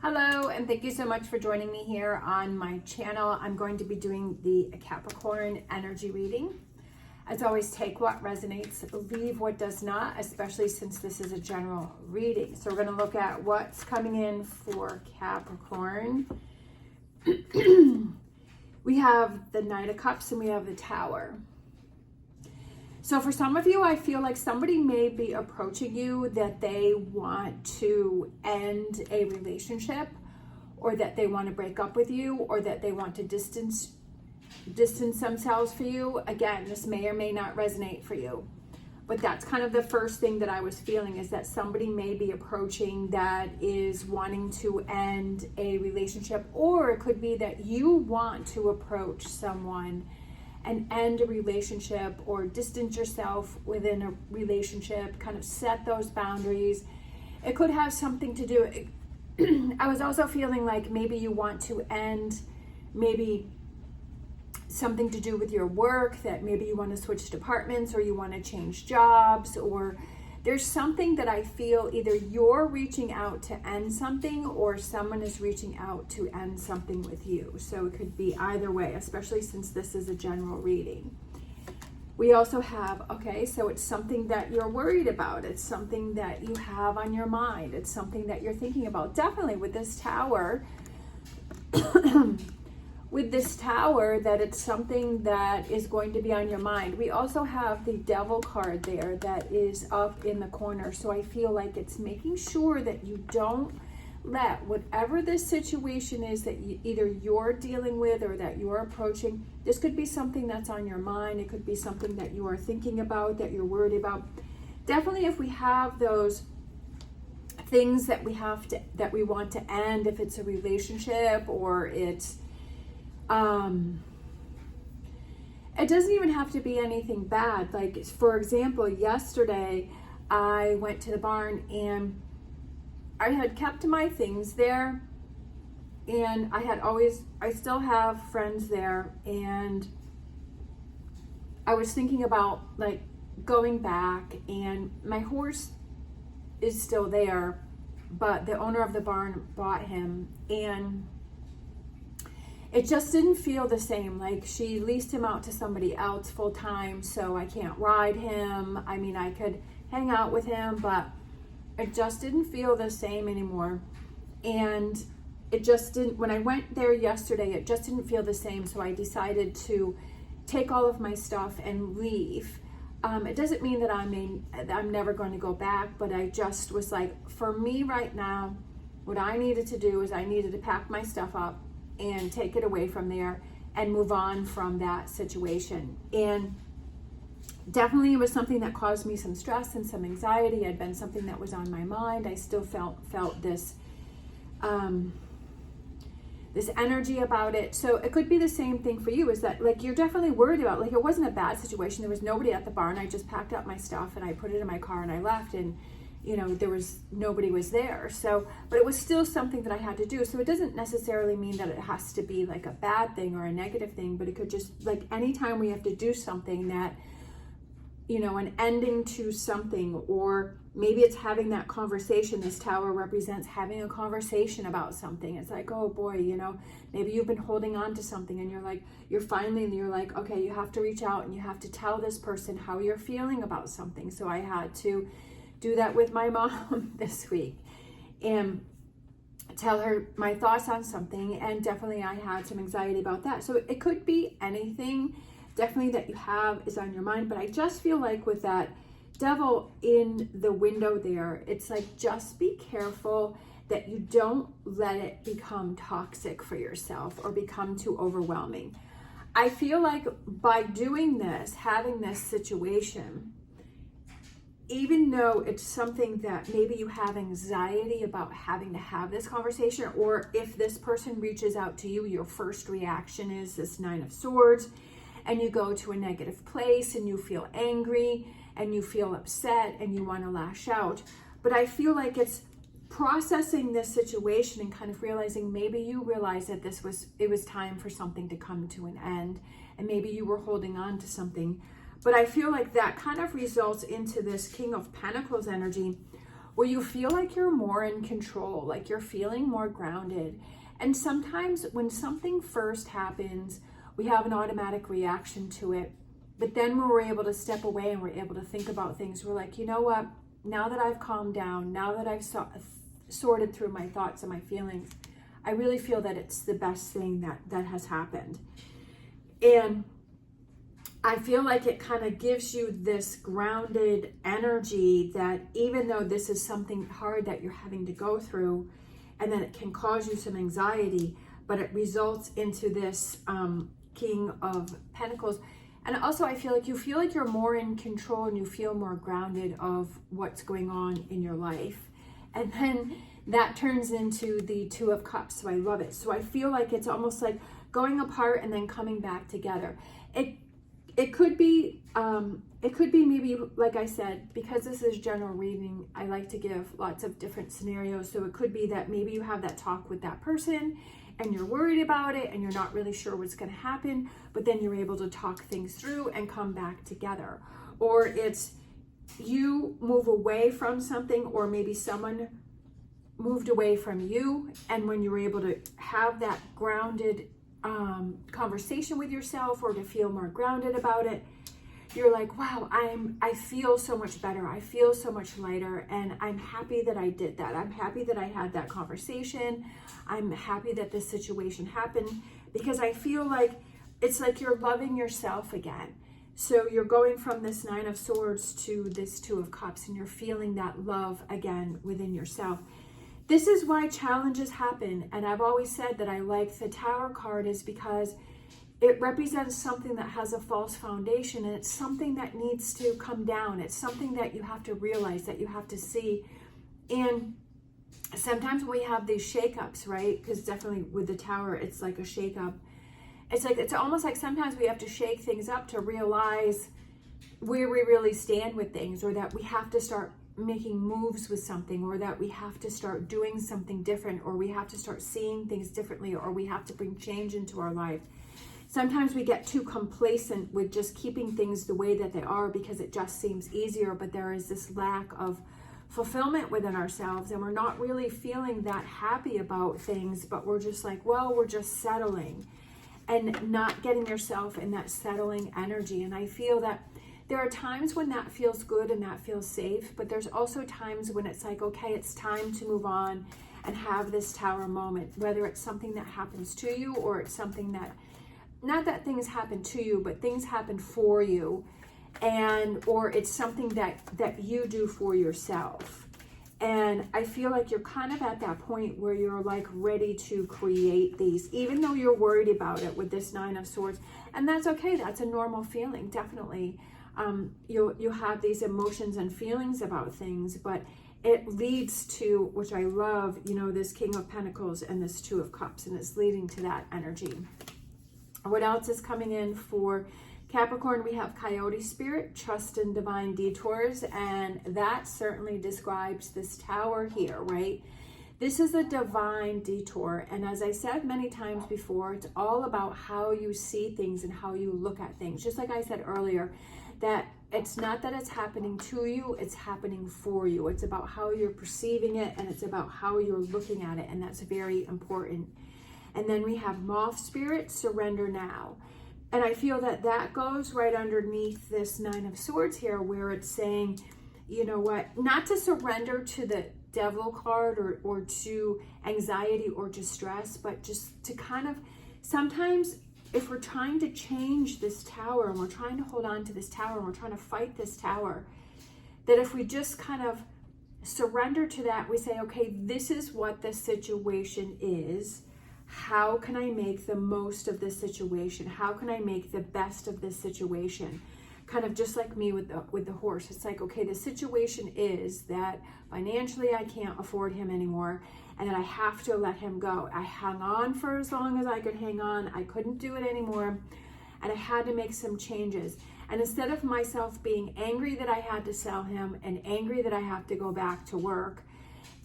Hello, and thank you so much for joining me here on my channel. I'm going to be doing the Capricorn energy reading. As always, take what resonates, leave what does not, especially since this is a general reading. So we're going to look at what's coming in for Capricorn. We have the Knight of Cups and we have the Tower. So for some of you, I feel like somebody may be approaching you that they want to end a relationship, or that they want to break up with you, or that they want to distance themselves for you. Again, this may or may not resonate for you, but that's kind of the first thing that I was feeling, is that somebody may be approaching that is wanting to end a relationship, or it could be that you want to approach someone and end a relationship or distance yourself within a relationship, kind of set those boundaries. It could have something to do. I was also feeling like maybe you want to end maybe something to do with your work, that maybe you want to switch departments or you want to change jobs, or there's something that I feel either you're reaching out to end something or someone is reaching out to end something with you. So it could be either way, especially since this is a general reading. We also have, okay, so it's something that you're worried about. It's something that you have on your mind. It's something that you're thinking about. Definitely with this Tower, with this Tower, that it's something that is going to be on your mind. We also have the Devil card there that is up in the corner. So I feel like it's making sure that you don't let whatever this situation is that either you're dealing with or that you're approaching. This could be something that's on your mind. It could be something that you are thinking about, that you're worried about. Definitely if we have those things that we want to end, if it's a relationship or it's it doesn't even have to be anything bad. Like, for example, yesterday I went to the barn and I had kept my things there, and I still have friends there, and I was thinking about like going back, and my horse is still there, but the owner of the barn bought him, and it just didn't feel the same. Like, she leased him out to somebody else full time, so I can't ride him. I mean, I could hang out with him, but it just didn't feel the same anymore. And it just didn't, when I went there yesterday, it just didn't feel the same. So I decided to take all of my stuff and leave. It doesn't mean that I'm never going to go back, but I just was like, for me right now, what I needed to do is I needed to pack my stuff up and take it away from there and move on from that situation. And definitely it was something that caused me some stress and some anxiety. It had been something that was on my mind. I still felt this this energy about it. So it could be the same thing for you, is that like you're definitely worried about, like, it wasn't a bad situation. There was nobody at the barn. I just packed up my stuff and I put it in my car and I left, and you know, nobody was there. So, but it was still something that I had to do. So it doesn't necessarily mean that it has to be like a bad thing or a negative thing, but it could just, like, anytime we have to do something that, you know, an ending to something, or maybe it's having that conversation. This Tower represents having a conversation about something. It's like, oh boy, you know, maybe you've been holding on to something and you're like, okay, you have to reach out and you have to tell this person how you're feeling about something. So I had to do that with my mom this week and tell her my thoughts on something, and definitely I had some anxiety about that. So it could be anything definitely that you have is on your mind, but I just feel like with that Devil in the window there, it's like, just be careful that you don't let it become toxic for yourself or become too overwhelming. I feel like by doing this, having this situation, even though it's something that maybe you have anxiety about having to have this conversation, or if this person reaches out to you, your first reaction is this Nine of Swords, and you go to a negative place and you feel angry and you feel upset and you want to lash out. But I feel like it's processing this situation and kind of realizing, maybe you realize that it was time for something to come to an end, and maybe you were holding on to something. But I feel like that kind of results into this King of Pentacles energy, where you feel like you're more in control, like you're feeling more grounded. And sometimes when something first happens, we have an automatic reaction to it. But then when we're able to step away and we're able to think about things, we're like, you know what? Now that I've calmed down, now that I've sorted through my thoughts and my feelings, I really feel that it's the best thing that has happened. And I feel like it kind of gives you this grounded energy that even though this is something hard that you're having to go through, and that it can cause you some anxiety, but it results into this King of Pentacles. And also I feel like you're more in control and you feel more grounded of what's going on in your life. And then that turns into the Two of Cups. So I love it. So I feel like it's almost like going apart and then coming back together. It could be maybe, like I said, because this is general reading, I like to give lots of different scenarios. So it could be that maybe you have that talk with that person and you're worried about it and you're not really sure what's going to happen, but then you're able to talk things through and come back together. Or it's you move away from something, or maybe someone moved away from you, and when you're able to have that grounded conversation with yourself, or to feel more grounded about it, you're like, wow, I feel so much better. I feel so much lighter, and I'm happy that I did that. I'm happy that I had that conversation. I'm happy that this situation happened, because I feel like it's like you're loving yourself again. So you're going from this Nine of Swords to this Two of Cups, and you're feeling that love again within yourself. This is why challenges happen. And I've always said that I like the Tower card is because it represents something that has a false foundation, and it's something that needs to come down. It's something that you have to realize, that you have to see. And sometimes we have these shakeups, right? Because definitely with the Tower, it's like a shakeup. It's almost like sometimes we have to shake things up to realize where we really stand with things, or that we have to start making moves with something, or that we have to start doing something different, or we have to start seeing things differently, or we have to bring change into our life. Sometimes we get too complacent with just keeping things the way that they are because it just seems easier, but there is this lack of fulfillment within ourselves, and we're not really feeling that happy about things, but we're just like, well, we're just settling and not getting yourself in that settling energy. And I feel that there are times when that feels good and that feels safe, but there's also times when it's like, okay, it's time to move on and have this Tower moment, whether it's something that happens to you, or it's something that, not that things happen to you, but things happen for you, or it's something that you do for yourself. And I feel like you're kind of at that point where you're like ready to create these, even though you're worried about it with this Nine of Swords. And that's okay. That's a normal feeling, definitely. You'll have these emotions and feelings about things, but it leads to, which I love, you know, this King of Pentacles and this Two of Cups, and it's leading to that energy. What else is coming in for Capricorn? We have Coyote Spirit, trust in divine detours, and that certainly describes this Tower here, right? This is a divine detour, and as I said many times before, it's all about how you see things and how you look at things. Just like I said earlier, that it's not that it's happening to you, it's happening for you. It's about how you're perceiving it, and it's about how you're looking at it, and that's very important. And then we have Moth Spirit, surrender now. And I feel that that goes right underneath this Nine of Swords here, where it's saying, you know what, not to surrender to the Devil card or to anxiety or to stress, but just to kind of, sometimes if we're trying to change this Tower and we're trying to hold on to this Tower and we're trying to fight this Tower, that if we just kind of surrender to that, we say, okay, this is what the situation is. How can I make the most of this situation? How can I make the best of this situation? Kind of just like me with the horse. It's like, okay, the situation is that financially I can't afford him anymore, and that I have to let him go. I hung on for as long as I could hang on. I couldn't do it anymore, and I had to make some changes. And instead of myself being angry that I had to sell him and angry that I have to go back to work,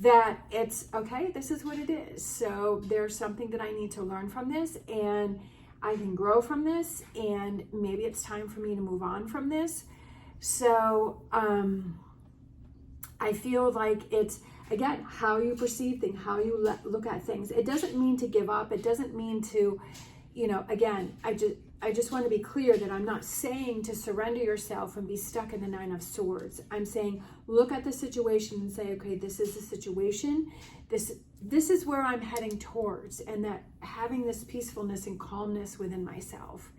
that it's okay, this is what it is. So there's something that I need to learn from this, and I can grow from this, and maybe it's time for me to move on from this. So I feel like it's, again, how you perceive things, how you look at things. It doesn't mean to give up. It doesn't mean to, again, I just want to be clear that I'm not saying to surrender yourself and be stuck in the Nine of Swords. I'm saying, look at the situation and say, okay, this is the situation. This is where I'm heading towards, and that having this peacefulness and calmness within myself.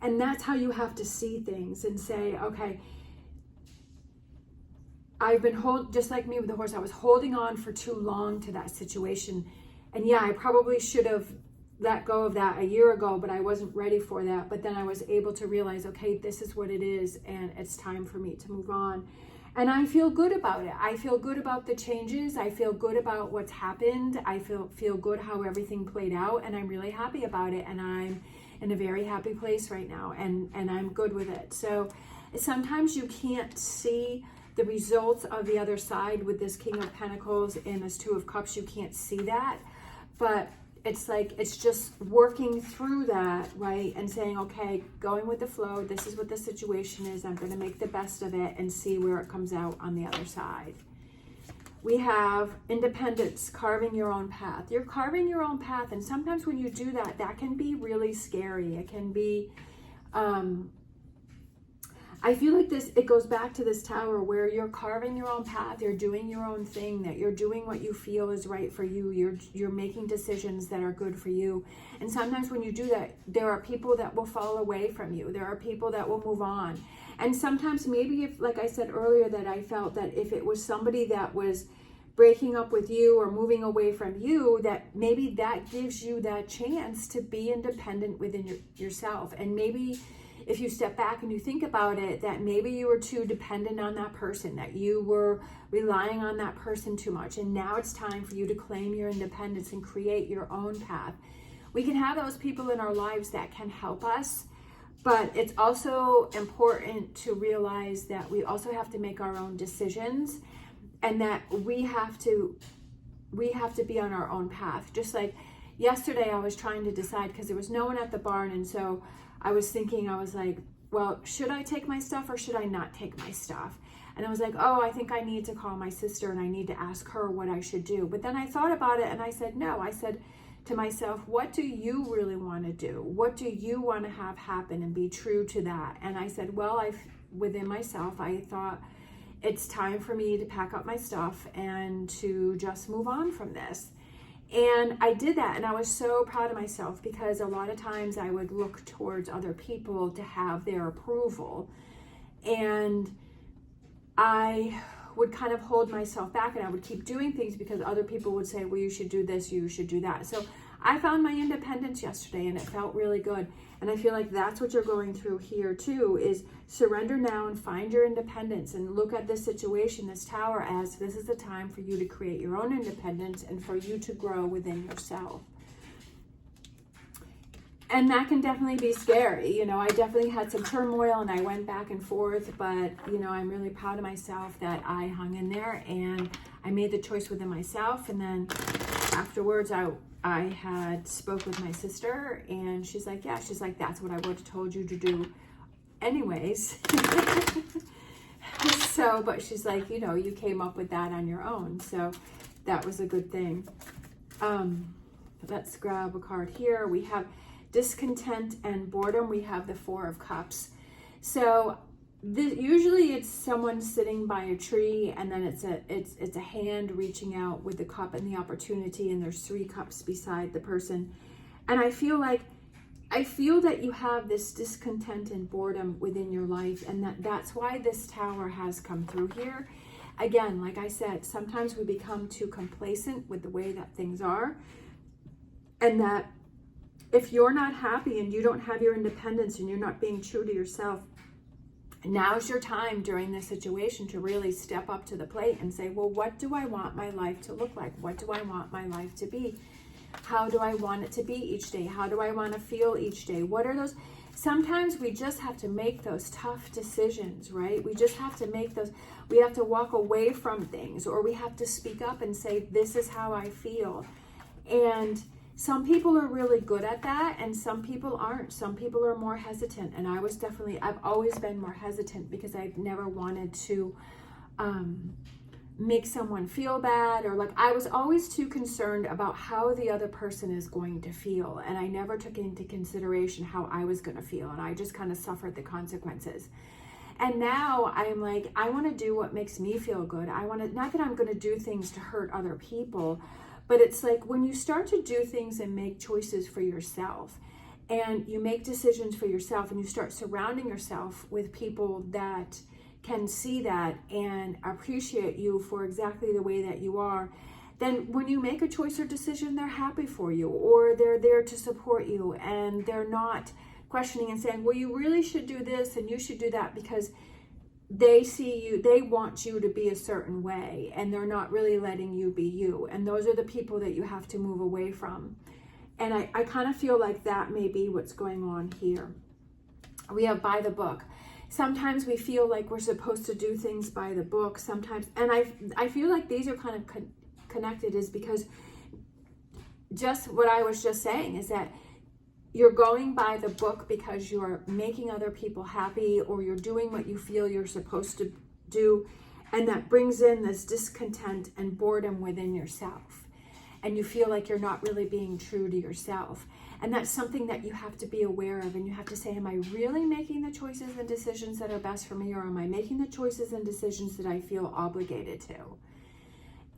And that's how you have to see things and say, okay, I've been just like me with the horse, I was holding on for too long to that situation. And yeah, I probably should have let go of that a year ago, but I wasn't ready for that. But then I was able to realize, okay, this is what it is, and it's time for me to move on. And I feel good about it. I feel good about the changes. I feel good about what's happened. I feel good how everything played out, and I'm really happy about it. And I'm in a very happy place right now, and I'm good with it. So sometimes you can't see the results of the other side with this King of Pentacles and this Two of Cups. You can't see that, but it's like, it's just working through that, right? And saying, okay, going with the flow. This is what the situation is. I'm going to make the best of it and see where it comes out on the other side. We have independence, carving your own path. You're carving your own path. And sometimes when you do that, that can be really scary. It can be, I feel like it goes back to this Tower where you're carving your own path, you're doing your own thing, that you're doing what you feel is right for you, you're making decisions that are good for you. And sometimes when you do that, there are people that will fall away from you. There are people that will move on. And sometimes maybe if, like I said earlier, that I felt that if it was somebody that was breaking up with you or moving away from you, that maybe that gives you that chance to be independent within yourself. And maybe if you step back and you think about it, that maybe you were too dependent on that person, that you were relying on that person too much. And now it's time for you to claim your independence and create your own path. We can have those people in our lives that can help us, but it's also important to realize that we also have to make our own decisions, and that we have to be on our own path. Just like yesterday, I was trying to decide because there was no one at the barn, and so I was thinking, I was like, well, should I take my stuff or should I not take my stuff? And I was like, oh, I think I need to call my sister and I need to ask her what I should do. But then I thought about it and I said, no. I said to myself, what do you really want to do? What do you want to have happen, and be true to that? And I said, well, within myself, I thought it's time for me to pack up my stuff and to just move on from this. And I did that, and I was so proud of myself, because a lot of times I would look towards other people to have their approval, and I would kind of hold myself back, and I would keep doing things because other people would say, well, you should do this, you should do that. So I found my independence yesterday, and it felt really good. And I feel like that's what you're going through here too, is surrender now and find your independence, and look at this situation, this Tower, as this is the time for you to create your own independence and for you to grow within yourself. And that can definitely be scary. I definitely had some turmoil and I went back and forth, but I'm really proud of myself that I hung in there and I made the choice within myself. And then afterwards, I had spoke with my sister, and she's like, yeah, she's like, that's what I would have told you to do anyways. So, but she's like, you came up with that on your own. So that was a good thing. Let's grab a card here. We have discontent and boredom. We have the Four of Cups. So usually it's someone sitting by a tree, and then it's a hand reaching out with the cup and the opportunity, and there's 3 cups beside the person. And I feel that you have this discontent and boredom within your life, and that's why this Tower has come through here. Again, like I said, sometimes we become too complacent with the way that things are, and that if you're not happy and you don't have your independence and you're not being true to yourself, now's your time during this situation to really step up to the plate and say, well, what do I want my life to look like? What do I want my life to be? How do I want it to be each day? How do I want to feel each day? What are those? Sometimes we just have to make those tough decisions, right? We just have to make those, we have to walk away from things, or we have to speak up and say, this is how I feel. And some people are really good at that, and some people aren't. Some people are more hesitant, and I've always been more hesitant because I've never wanted to make someone feel bad, or like I was always too concerned about how the other person is going to feel, and I never took into consideration how I was going to feel, and I just kind of suffered the consequences. And now I'm like, I want to do what makes me feel good. I want to, not that I'm going to do things to hurt other people, but it's like when you start to do things and make choices for yourself, and you make decisions for yourself, and you start surrounding yourself with people that can see that and appreciate you for exactly the way that you are, then when you make a choice or decision, they're happy for you, or they're there to support you, and they're not questioning and saying, well, you really should do this and you should do that, because they see you, they want you to be a certain way, and they're not really letting you be you. And those are the people that you have to move away from. And I kind of feel like that may be what's going on here. We have by the book. Sometimes we feel like we're supposed to do things by the book sometimes. And I feel like these are kind of connected, is because just what I was just saying is that you're going by the book because you're making other people happy, or you're doing what you feel you're supposed to do. And that brings in this discontent and boredom within yourself. And you feel like you're not really being true to yourself. And that's something that you have to be aware of. And you have to say, am I really making the choices and decisions that are best for me? Or am I making the choices and decisions that I feel obligated to?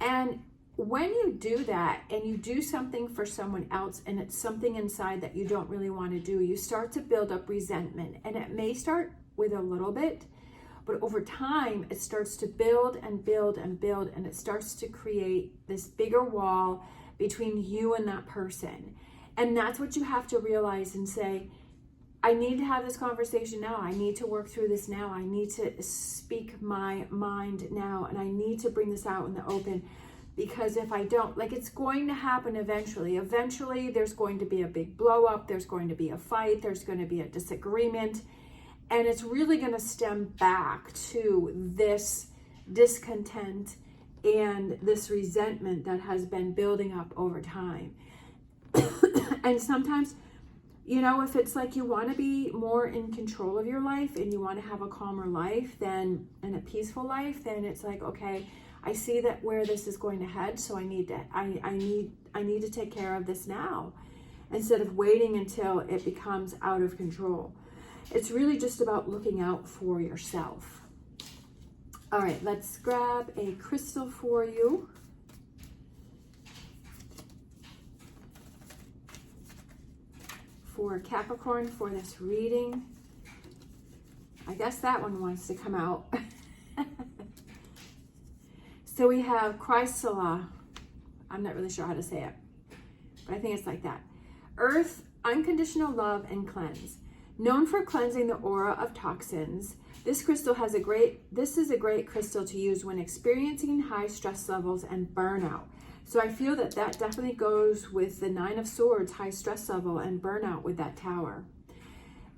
And when you do that, and you do something for someone else, and it's something inside that you don't really want to do, you start to build up resentment. And it may start with a little bit, but over time, it starts to build and build and build, and it starts to create this bigger wall between you and that person. And that's what you have to realize and say, I need to have this conversation now. I need to work through this now. I need to speak my mind now, and I need to bring this out in the open. Because if I don't, like, it's going to happen eventually. Eventually, there's going to be a big blow up. There's going to be a fight. There's going to be a disagreement. And it's really going to stem back to this discontent and this resentment that has been building up over time. And sometimes, you know, if it's like you want to be more in control of your life and you want to have a calmer life and a peaceful life, then it's like, okay, I see that where this is going to head, so I need to take care of this now, instead of waiting until it becomes out of control. It's really just about looking out for yourself. All right, let's grab a crystal for you. For Capricorn, for this reading. I guess that one wants to come out. So we have Chrysala. I'm not really sure how to say it, but I think it's like that. Earth, unconditional love and cleanse. Known for cleansing the aura of toxins, this is a great crystal to use when experiencing high stress levels and burnout. So I feel that definitely goes with the Nine of Swords, high stress level and burnout with that Tower.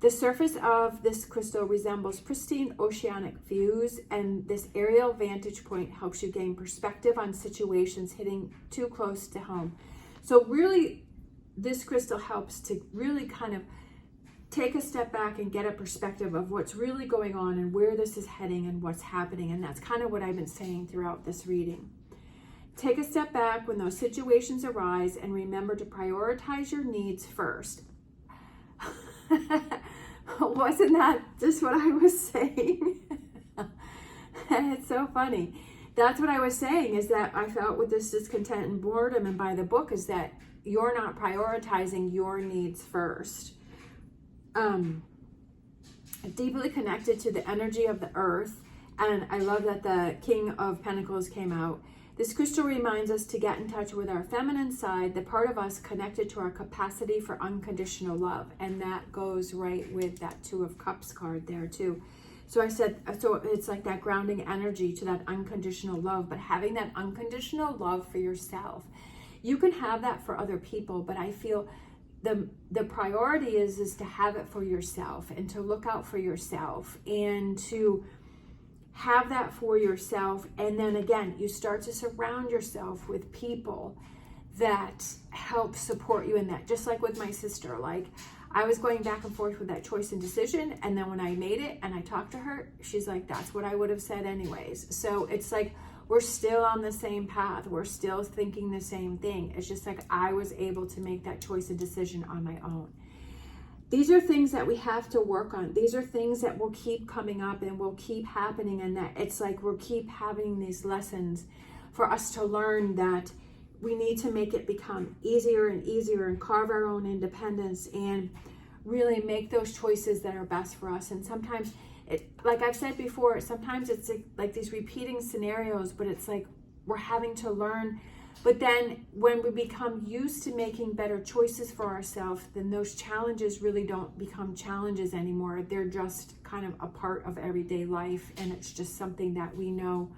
The surface of this crystal resembles pristine oceanic views, and this aerial vantage point helps you gain perspective on situations hitting too close to home. So really, this crystal helps to really kind of take a step back and get a perspective of what's really going on and where this is heading and what's happening. And that's kind of what I've been saying throughout this reading. Take a step back when those situations arise and remember to prioritize your needs first. Wasn't that just what I was saying? And it's so funny. That's what I was saying, is that I felt with this discontent and boredom and by the book, is that you're not prioritizing your needs first. Deeply connected to the energy of the earth. And I love that the King of Pentacles came out. This crystal reminds us to get in touch with our feminine side, the part of us connected to our capacity for unconditional love. And that goes right with that Two of Cups card there too. So I said, so it's like that grounding energy to that unconditional love, but having that unconditional love for yourself. You can have that for other people, but I feel the priority is to have it for yourself, and to look out for yourself, and to have that for yourself. And then again, you start to surround yourself with people that help support you in that. Just like with my sister, like I was going back and forth with that choice and decision, and then when I made it and I talked to her, she's like, that's what I would have said anyways. So it's like we're still on the same path. We're still thinking the same thing. It's just like I was able to make that choice and decision on my own. These are things that we have to work on. These are things that will keep coming up and will keep happening, and that it's like we'll keep having these lessons for us to learn that we need to make it become easier and easier and carve our own independence and really make those choices that are best for us. And sometimes, like I've said before, sometimes it's like these repeating scenarios, but it's like we're having to learn. But then when we become used to making better choices for ourselves, then those challenges really don't become challenges anymore. They're just kind of a part of everyday life, and it's just something that we know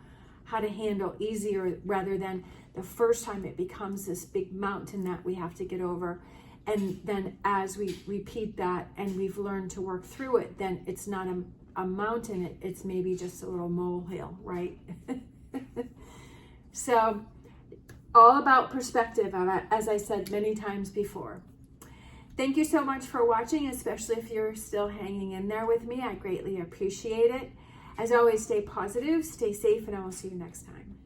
how to handle easier, rather than the first time it becomes this big mountain that we have to get over. And then as we repeat that and we've learned to work through it, then it's not a mountain, it's maybe just a little molehill, right? So all about perspective, as I said many times before. Thank you so much for watching, especially if you're still hanging in there with me. I greatly appreciate it. As always, stay positive, stay safe, and I will see you next time.